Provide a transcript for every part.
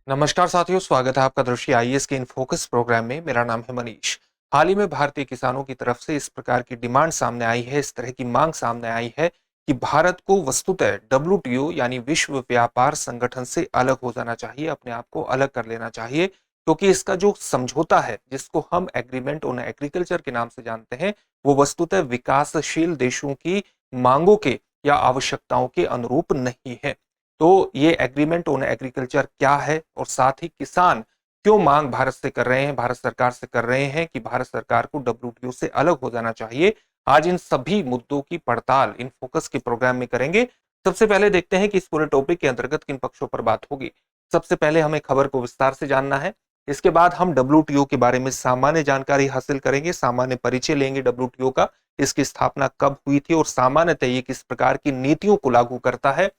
नमस्कार साथियों, स्वागत है आपका दृष्टि आईएएस के इन फोकस प्रोग्राम में। मेरा नाम है मनीष। हाल ही में भारतीय किसानों की तरफ से इस प्रकार की डिमांड सामने आई है, इस तरह की मांग सामने आई है कि भारत को वस्तुतः डब्ल्यूटीओ यानी विश्व व्यापार संगठन से अलग हो जाना चाहिए, अपने आप को अलग कर लेना चाहिए, क्योंकि इसका जो समझौता है, जिसको हम एग्रीमेंट ऑन एग्रीकल्चर के नाम से जानते हैं, वो वस्तुतः विकासशील देशों की मांगों के या आवश्यकताओं के अनुरूप नहीं है। तो ये एग्रीमेंट ऑन एग्रीकल्चर क्या है और साथ ही किसान क्यों मांग भारत से कर रहे हैं, भारत सरकार से कर रहे हैं कि भारत सरकार को डब्ल्यूटीओ से अलग हो जाना चाहिए। आज इन सभी मुद्दों की पड़ताल इन फोकस के प्रोग्राम में करेंगे। सबसे पहले देखते हैं कि इस पूरे टॉपिक के अंतर्गत किन पक्षों पर बात होगी। सबसे पहले हमें खबर को विस्तार से जानना है। इसके बाद हम डब्ल्यूटीओ के बारे में सामान्य जानकारी हासिल करेंगे, सामान्य परिचय लेंगे डब्ल्यूटीओ का, इसकी स्थापना कब हुई थी और सामान्यतः ये किस प्रकार की नीतियों को लागू करता है।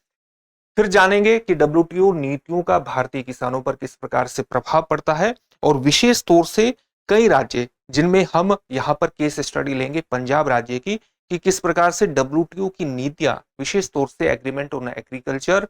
फिर जानेंगे कि डब्ल्यूटीओ नीतियों का भारतीय किसानों पर किस प्रकार से प्रभाव पड़ता है और विशेष तौर से कई राज्य जिनमें हम यहां पर केस स्टडी लेंगे पंजाब राज्य की, कि किस प्रकार से डब्ल्यूटीओ की नीतियां विशेष तौर से एग्रीमेंट ऑन एग्रीकल्चर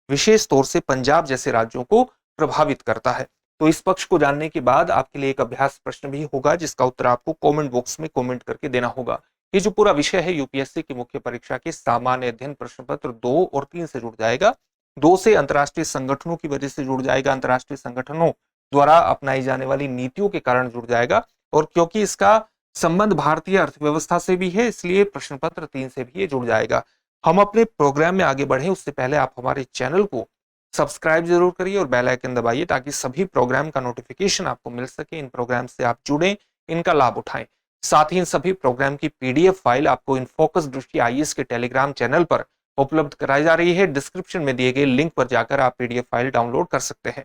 विशेष तौर से पंजाब जैसे राज्यों को प्रभावित करता है। तो इस पक्ष को जानने के बाद आपके लिए एक अभ्यास प्रश्न भी होगा, जिसका उत्तर आपको कमेंट बॉक्स में कमेंट करके देना होगा। ये जो पूरा विषय है यूपीएससी की मुख्य परीक्षा के सामान्य अध्ययन प्रश्न पत्र 2 और 3 से जुड़ जाएगा। 2 से अंतर्राष्ट्रीय संगठनों की वजह से जुड़ जाएगा, अंतर्राष्ट्रीय संगठनों द्वारा अपनाई जाने वाली नीतियों के कारण जुड़ जाएगा, और क्योंकि इसका संबंध भारतीय अर्थव्यवस्था से भी है, इसलिए प्रश्न पत्र 3 से भी ये जुड़ जाएगा। हम अपने प्रोग्राम में आगे बढ़े उससे पहले आप हमारे चैनल को सब्सक्राइब जरूर करिए और बेल आइकन दबाइए, ताकि सभी प्रोग्राम का नोटिफिकेशन आपको मिल सके। इन प्रोग्राम से आप जुड़ें, इनका लाभ उठाएं। साथ ही इन सभी प्रोग्राम की पीडीएफ फाइल आपको इन फोकस दृष्टि आईएएस के टेलीग्राम चैनल पर उपलब्ध कराई जा रही है। डिस्क्रिप्शन में दिए गए लिंक पर जाकर आप पीडीएफ फाइल डाउनलोड कर सकते हैं।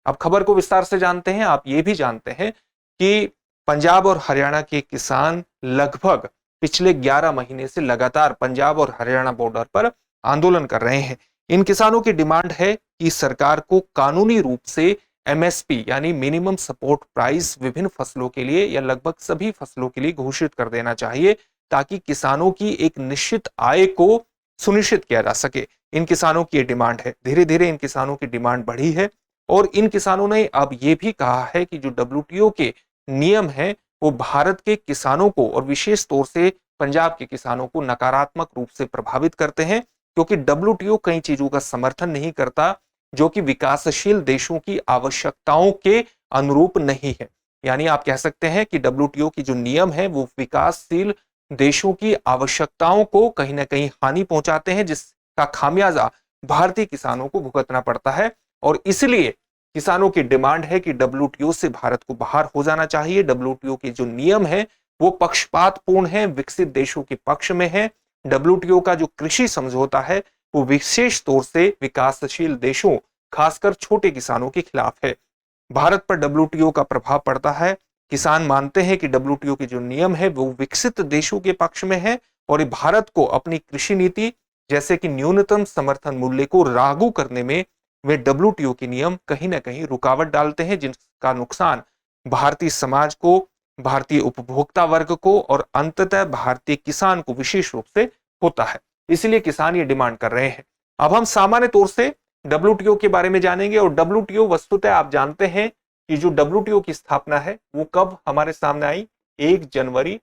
अब खबर को विस्तार से जानते हैं। आप ये भी जानते हैं कि पंजाब और हरियाणा के किसान लगभग पिछले 11 महीने से लगातार पंजाब और हरियाणा बॉर्डर पर आंदोलन कर रहे हैं। इन किसानों की डिमांड है कि सरकार को कानूनी रूप से एमएसपी यानी मिनिमम सपोर्ट प्राइस विभिन्न फसलों के लिए या लगभग सभी फसलों के लिए घोषित कर देना चाहिए, ताकि किसानों की एक निश्चित आय को सुनिश्चित किया जा सके। इन किसानों की ये डिमांड है। धीरे धीरे इन किसानों की डिमांड बढ़ी है और इन किसानों ने अब ये भी कहा है कि जो डब्ल्यूटीओ के नियम हैं वो भारत के किसानों को और विशेष तौर से पंजाब के किसानों को नकारात्मक रूप से प्रभावित करते हैं, क्योंकि डब्ल्यूटीओ कई चीजों का समर्थन नहीं करता जो कि विकासशील देशों की आवश्यकताओं के अनुरूप नहीं है। यानी आप कह सकते हैं कि डब्ल्यूटीओ की जो नियम है वो विकासशील देशों की आवश्यकताओं को कहीं ना कहीं हानि पहुंचाते हैं, जिसका खामियाजा भारतीय किसानों को भुगतना पड़ता है। और इसलिए किसानों की डिमांड है कि डब्ल्यूटीओ से भारत को बाहर हो जाना चाहिए। डब्ल्यूटीओ के जो नियम है वो पक्षपातपूर्ण है, विकसित देशों के पक्ष में है। डब्ल्यूटीओ का जो कृषि समझौता है वो विशेष तौर से विकासशील देशों, खासकर छोटे किसानों के खिलाफ है। भारत पर डब्ल्यूटीओ का प्रभाव पड़ता है। किसान मानते हैं कि डब्ल्यूटीओ के जो नियम है वो विकसित देशों के पक्ष में है और ये भारत को अपनी कृषि नीति जैसे कि न्यूनतम समर्थन मूल्य को लागू करने में वे डब्ल्यूटीओ के नियम कहीं ना कहीं रुकावट डालते हैं, जिनका नुकसान भारतीय समाज को, भारतीय उपभोक्ता वर्ग को और अंततः भारतीय किसान को विशेष रूप से होता है। इसलिए किसान ये डिमांड कर रहे हैं। अब हम सामान्य तौर से डब्ल्यूटीओ के बारे में जानेंगे। और डब्ल्यूटीओ वस्तुतः आप जानते हैं कि जो डब्ल्यूटीओ की स्थापना है वो कब हमारे सामने आई। 1 जनवरी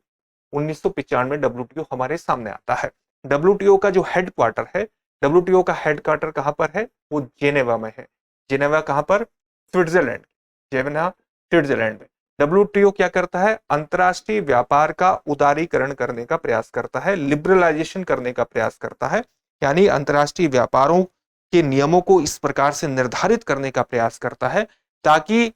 1995 डब्ल्यूटीओ हमारे सामने आता है। डब्ल्यूटीओ का जो हेडक्वार्टर है, डब्ल्यूटीओ का हेडक्वार्टर कहां पर है, वो जेनेवा में है। जेनेवा कहां पर, स्विट्जरलैंड, जेनेवा स्विट्जरलैंड में। डब्ल्यूटीओ क्या करता है, अंतरराष्ट्रीय व्यापार का उदारीकरण करने का प्रयास करता है, लिबरलाइजेशन करने का प्रयास करता है। यानी अंतरराष्ट्रीय व्यापारों के नियमों को इस प्रकार से निर्धारित करने का प्रयास करता है ताकि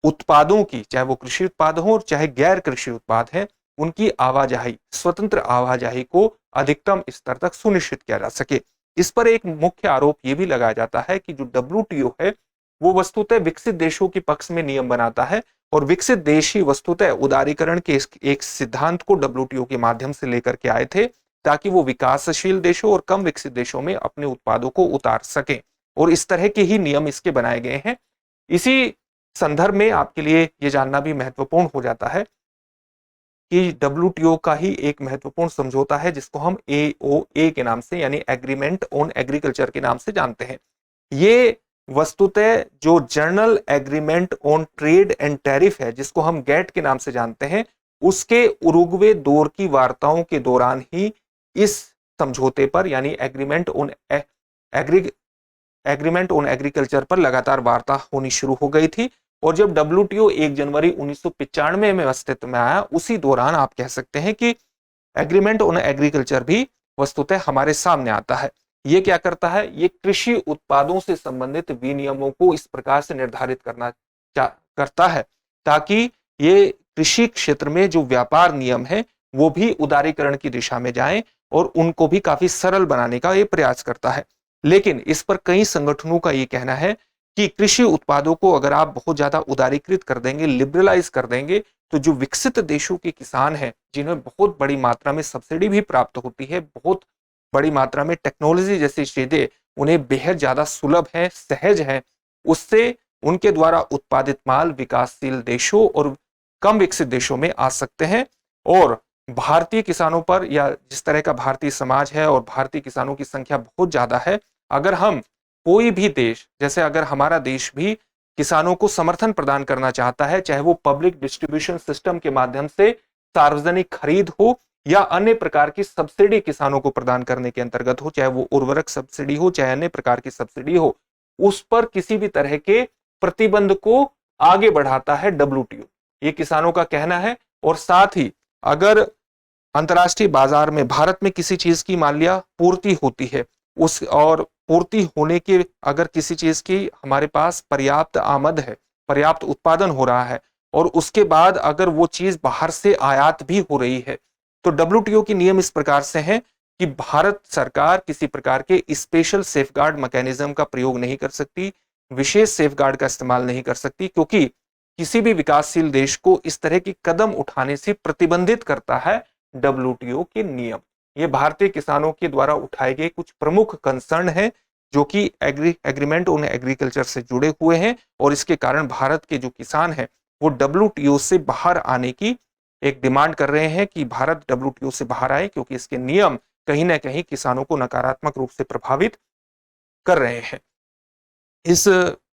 उत्पादों की, चाहे वो कृषि उत्पाद हो और चाहे गैर कृषि उत्पाद है, उनकी आवाजाही, स्वतंत्र आवाजाही को अधिकतम स्तर तक सुनिश्चित किया जा सके। इस पर एक मुख्य आरोप यह भी लगाया जाता है कि जो डब्ल्यूटीओ है वो वस्तुतः विकसित देशों के पक्ष में नियम बनाता है और विकसित देश ही वस्तुतः उदारीकरण के एक सिद्धांत को डब्ल्यूटीओ के माध्यम से लेकर के आए थे, ताकि वो विकासशील देशों और कम विकसित देशों में अपने उत्पादों को उतार सके। और इस तरह के ही नियम इसके बनाए गए हैं। इसी संदर्भ में आपके लिए यह जानना भी महत्वपूर्ण हो जाता है कि WTO का ही एक महत्वपूर्ण समझौता है जिसको हम AOA के नाम से यानी एग्रीमेंट ऑन एग्रीकल्चर के नाम से जानते हैं। ये वस्तुतः जो journal agreement on trade and tariff है जिसको हम गेट के नाम से जानते हैं, उसके उरुग्वे दौर की वार्ताओं के दौरान ही इस समझौते पर यानी एग्रीमेंट ऑन एग्रीकल्चर पर लगातार वार्ता होनी शुरू हो गई थी। और जब WTO 1 जनवरी 1995 में अस्तित्व में आया, उसी दौरान आप कह सकते हैं कि एग्रीमेंट ऑन एग्रीकल्चर भी वस्तुतः हमारे सामने आता है। ये क्या करता है? ये कृषि उत्पादों से संबंधित विनियमों को इस प्रकार से निर्धारित करता है ताकि ये कृषि क्षेत्र में जो व्यापार नियम है वो भी उदारीकरण की दिशा में जाएं और उनको भी काफी सरल बनाने का ये प्रयास करता है। लेकिन इस पर कई संगठनों का ये कहना है कि कृषि उत्पादों को अगर आप बहुत ज्यादा उदारीकृत कर देंगे, लिबरलाइज कर देंगे, तो जो विकसित देशों के किसान हैं जिन्हें बहुत बड़ी मात्रा में सब्सिडी भी प्राप्त होती है, बहुत बड़ी मात्रा में टेक्नोलॉजी जैसी चीजें उन्हें बेहद ज्यादा सुलभ है, सहज है, उससे उनके द्वारा उत्पादित माल विकासशील देशों और कम विकसित देशों में आ सकते हैं। और भारतीय किसानों पर, या जिस तरह का भारतीय समाज है और भारतीय किसानों की संख्या बहुत ज्यादा है, अगर हम कोई भी देश, जैसे अगर हमारा देश भी किसानों को समर्थन प्रदान करना चाहता है, चाहे वो पब्लिक डिस्ट्रीब्यूशन सिस्टम के माध्यम से सार्वजनिक खरीद हो या अन्य प्रकार की सब्सिडी किसानों को प्रदान करने के अंतर्गत हो, चाहे वो उर्वरक सब्सिडी हो चाहे अन्य प्रकार की सब्सिडी हो, उस पर किसी भी तरह के प्रतिबंध को आगे बढ़ाता है WTO, ये किसानों का कहना है। और साथ ही अगर अंतर्राष्ट्रीय बाजार में भारत में किसी चीज की मान लिया पूर्ति होती है, उस और पूर्ति होने के अगर किसी चीज की हमारे पास पर्याप्त आमद है, पर्याप्त उत्पादन हो रहा है, और उसके बाद अगर वो चीज बाहर से आयात भी हो रही है, तो WTO की नियम इस प्रकार से हैं कि भारत सरकार किसी प्रकार के स्पेशल सेफगार्ड मैकेनिज्म का प्रयोग नहीं कर सकती, विशेष सेफगार्ड का इस्तेमाल नहीं कर सकती, क्योंकि किसी भी विकासशील देश को इस तरह की कदम उठाने से प्रतिबंधित करता है WTO के नियम। ये भारतीय किसानों के द्वारा उठाए गए कुछ प्रमुख कंसर्न हैं जो कि एग्रीमेंट ऑन एग्रीकल्चर से जुड़े हुए हैं, और इसके कारण भारत के जो किसान हैं वो WTO से बाहर आने की एक डिमांड कर रहे हैं कि भारत WTO से बाहर आए, क्योंकि इसके नियम कहीं ना कहीं किसानों को नकारात्मक रूप से प्रभावित कर रहे हैं। इस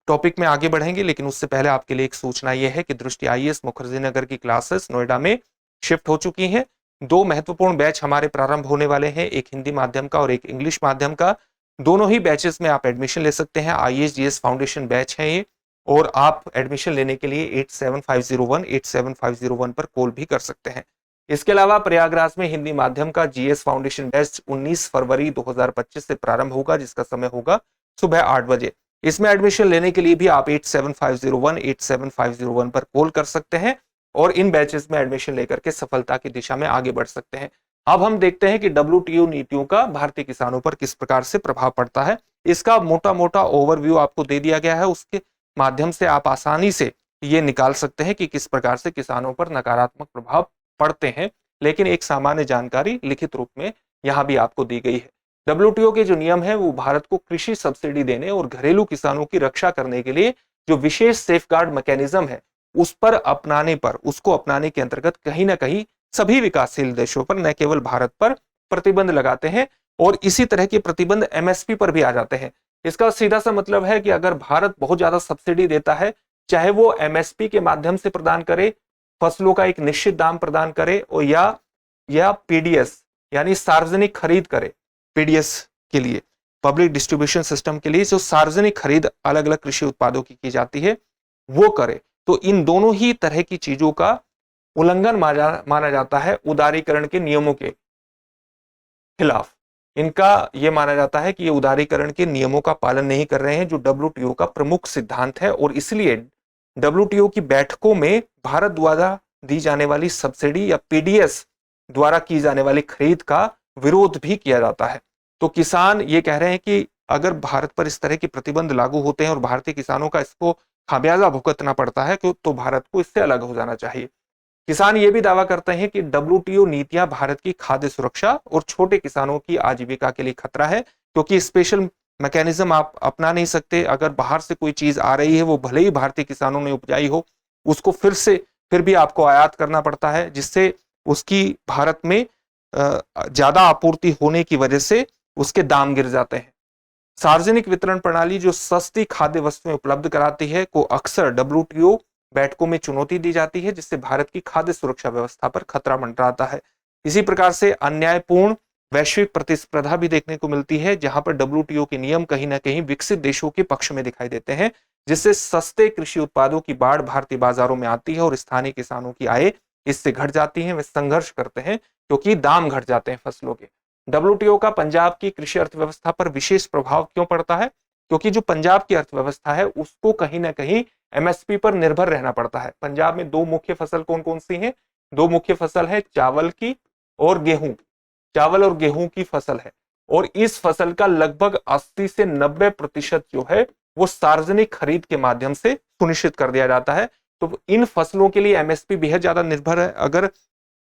टॉपिक में आगे बढ़ेंगे, लेकिन उससे पहले आपके लिए एक सूचना यह है कि दृष्टि IAS मुखर्जी नगर की क्लासेस नोएडा में शिफ्ट हो चुकी हैं। 2 महत्वपूर्ण बैच हमारे प्रारंभ होने वाले हैं, एक हिंदी माध्यम का और एक इंग्लिश माध्यम का। दोनों ही बैचेस में आप एडमिशन ले सकते हैं। IAS फाउंडेशन बैच है ये, और आप एडमिशन लेने के लिए 8750187501 पर कॉल भी कर सकते हैं। इसके अलावा प्रयागराज में हिंदी माध्यम का GS फाउंडेशन बैच 19 फरवरी 2025 से प्रारंभ होगा, जिसका समय होगा सुबह 8 बजे। इसमें एडमिशन लेने के लिए भी आप 8750187501 पर कॉल कर सकते हैं और इन बैचेस में एडमिशन लेकर के सफलता की दिशा में आगे बढ़ सकते हैं। अब हम देखते हैं कि WTO नीतियों का भारतीय किसानों पर किस प्रकार से प्रभाव पड़ता है। इसका मोटा मोटा ओवरव्यू आपको दे दिया गया है, उसके माध्यम से आप आसानी से ये निकाल सकते हैं कि किस प्रकार से किसानों पर नकारात्मक प्रभाव पड़ते हैं, लेकिन एक सामान्य जानकारी लिखित रूप में यहां भी आपको दी गई है। WTO के जो नियम है वो भारत को कृषि सब्सिडी देने और घरेलू किसानों की रक्षा करने के लिए जो विशेष सेफगार्ड मैकेनिज्म है उस पर उसको अपनाने के अंतर्गत कहीं ना कहीं सभी विकासशील देशों पर, न केवल भारत पर, प्रतिबंध लगाते हैं। और इसी तरह के प्रतिबंध MSP पर भी आ जाते हैं। इसका सीधा सा मतलब है कि अगर भारत बहुत ज्यादा सब्सिडी देता है, चाहे वो MSP के माध्यम से प्रदान करे, फसलों का एक निश्चित दाम प्रदान करे, और या PDS यानी सार्वजनिक खरीद करे, PDS के लिए, पब्लिक डिस्ट्रीब्यूशन सिस्टम के लिए जो सार्वजनिक खरीद अलग अलग कृषि उत्पादों की जाती है वो करे, तो इन दोनों ही तरह की चीजों का उल्लंघन माना जाता है उदारीकरण के नियमों के खिलाफ। इनका यह माना जाता है कि ये उदारीकरण के नियमों का पालन नहीं कर रहे हैं, जो WTO का प्रमुख सिद्धांत है, और इसलिए WTO की बैठकों में भारत द्वारा दी जाने वाली सब्सिडी या PDS द्वारा की जाने वाली खरीद का विरोध भी किया जाता है। तो किसान ये कह रहे हैं कि अगर भारत पर इस तरह के प्रतिबंध लागू होते हैं और भारतीय किसानों का इसको खामियाजा भुगतना पड़ता है, तो भारत को इससे अलग हो जाना चाहिए। किसान ये भी दावा करते हैं कि WTO नीतियां भारत की खाद्य सुरक्षा और छोटे किसानों की आजीविका के लिए खतरा है, क्योंकि स्पेशल मैकेनिज्म आप अपना नहीं सकते। अगर बाहर से कोई चीज आ रही है, वो भले ही भारतीय किसानों ने उपजाई हो, उसको फिर भी आपको आयात करना पड़ता है, जिससे उसकी भारत में ज्यादा आपूर्ति होने की वजह से उसके दाम गिर जाते हैं। सार्वजनिक वितरण प्रणाली जो सस्ती खाद्य वस्तुएं उपलब्ध कराती है को अक्सर WTO बैठकों में चुनौती दी जाती है, जिससे भारत की खाद्य सुरक्षा व्यवस्था पर खतरा मंडराता है। इसी प्रकार से अन्यायपूर्ण वैश्विक प्रतिस्पर्धा भी देखने को मिलती है, जहां पर WTO के नियम कहीं ना कहीं विकसित देशों के पक्ष में दिखाई देते हैं, जिससे सस्ते कृषि उत्पादों की बाढ़ भारतीय बाजारों में आती है और स्थानीय किसानों की आय इससे घट जाती है। वे संघर्ष करते हैं क्योंकि दाम घट जाते हैं फसलों के। WTO का पंजाब की कृषि अर्थव्यवस्था पर विशेष प्रभाव क्यों पड़ता है? क्योंकि जो पंजाब की अर्थव्यवस्था है उसको कहीं ना कहीं MSP पर निर्भर रहना पड़ता है। पंजाब में दो मुख्य फसल कौन कौन सी हैं? दो मुख्य फसल है चावल की और गेहूं। चावल और गेहूं की फसल है और इस फसल का लगभग 80 से 90% जो है वो सार्वजनिक खरीद के माध्यम से सुनिश्चित कर दिया जाता है। तो इन फसलों के लिए MSP बेहद ज्यादा निर्भर है। अगर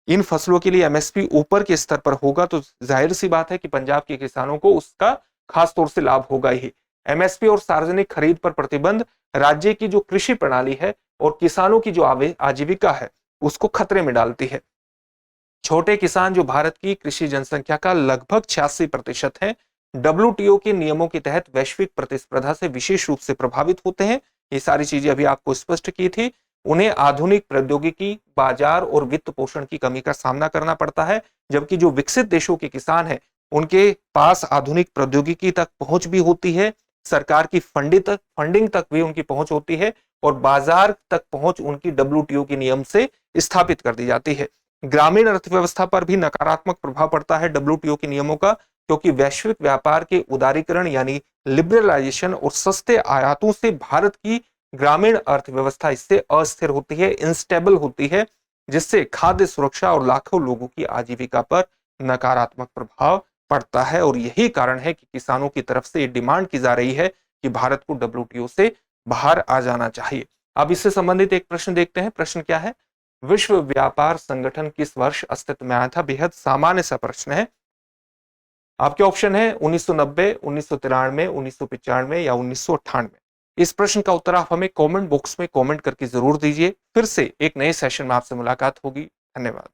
इन फसलों के लिए MSP ऊपर के स्तर पर होगा तो जाहिर सी बात है कि पंजाब के किसानों को उसका खास तौर से लाभ होगा ही। MSP और सार्वजनिक खरीद पर प्रतिबंध राज्य की जो कृषि प्रणाली है और किसानों की जो आजीविका है उसको खतरे में डालती है। छोटे किसान जो भारत की कृषि जनसंख्या का लगभग 86% है, WTO के नियमों के तहत वैश्विक प्रतिस्पर्धा से विशेष रूप से प्रभावित होते हैं। ये सारी चीजें अभी आपको स्पष्ट की थी। उन्हें आधुनिक प्रौद्योगिकी, बाजार और वित्त पोषण की कमी का सामना करना पड़ता है, जबकि जो विकसित देशों के किसान हैं उनके पास आधुनिक प्रौद्योगिकी तक पहुंच भी होती है, सरकार की फंडिंग तक भी उनकी पहुंच होती है और बाजार तक पहुंच उनकी WTO के नियम से स्थापित कर दी जाती है। ग्रामीण अर्थव्यवस्था पर भी नकारात्मक प्रभाव पड़ता है WTO के नियमों का, क्योंकि वैश्विक व्यापार के उदारीकरण यानी लिबरलाइजेशन और सस्ते आयातों से भारत की ग्रामीण अर्थव्यवस्था इससे अस्थिर होती है, इंस्टेबल होती है, जिससे खाद्य सुरक्षा और लाखों लोगों की आजीविका पर नकारात्मक प्रभाव पड़ता है। और यही कारण है कि किसानों की तरफ से डिमांड की जा रही है कि भारत को WTO से बाहर आ जाना चाहिए। अब इससे संबंधित एक प्रश्न देखते हैं। प्रश्न क्या है? विश्व व्यापार संगठन किस वर्ष अस्तित्व में आया था? बेहद सामान्य सा प्रश्न है। आपके ऑप्शन है 1990, 1993, 1995 या 1998। इस प्रश्न का उत्तर आप हमें कमेंट बॉक्स में कमेंट करके जरूर दीजिए। फिर से एक नए सेशन में आपसे मुलाकात होगी। धन्यवाद।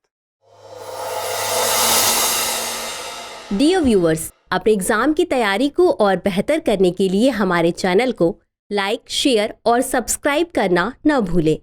डियर व्यूअर्स, अपने एग्जाम की तैयारी को और बेहतर करने के लिए हमारे चैनल को लाइक, शेयर और सब्सक्राइब करना न भूलें।